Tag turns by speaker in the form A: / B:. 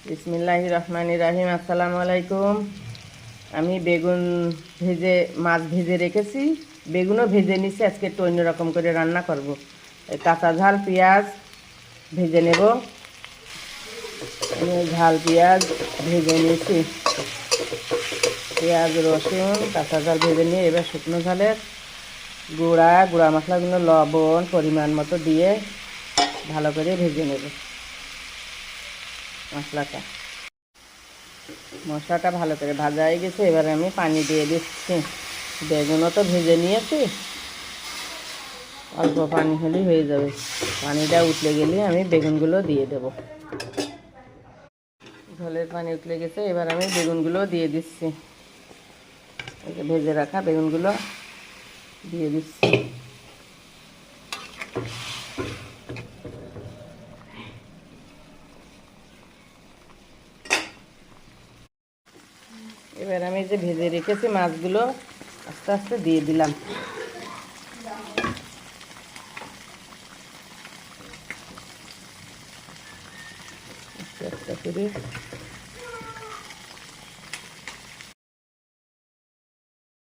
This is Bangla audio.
A: বিসমিল্লাহির রহমানির রহিম। আসসালামু আলাইকুম। আমি বেগুন ভেজে মাছ ভেজে রেখেছি, বেগুনও ভেজে নিচ্ছি। আজকে একটু অন্যরকম করে রান্না করব। কাঁচা ঝাল পেঁয়াজ ভেজে নেব। আমি ঝাল পেঁয়াজ ভেজে নিয়েছি, পেঁয়াজ রসুন কাঁচা ঝাল ভেজে নিয়ে এবার শুকনো ঝালের গুঁড়া মশলাগুলো লবণ পরিমাণ মতো দিয়ে ভালো করে ভেজে নেব। মশলাটা ভালো করে ভাজা হয়ে গেছে, এবার আমি পানি দিয়ে দিচ্ছি। বেগুনও তো ভেজে নিয়েছি, অল্প পানি হলেই হয়ে যাবে। পানিটা উতলে গেলে আমি বেগুনগুলো দিয়ে দেব। ঝোলের পানি উতলে গেছে, এবার আমি বেগুনগুলো দিয়ে দিচ্ছি। ভেজে রাখা বেগুনগুলো দিয়ে দিচ্ছি। এবার আমি যে ভেজে রেখেছি মাছগুলো আস্তে আস্তে দিয়ে দিলাম। আস্তে আস্তে করে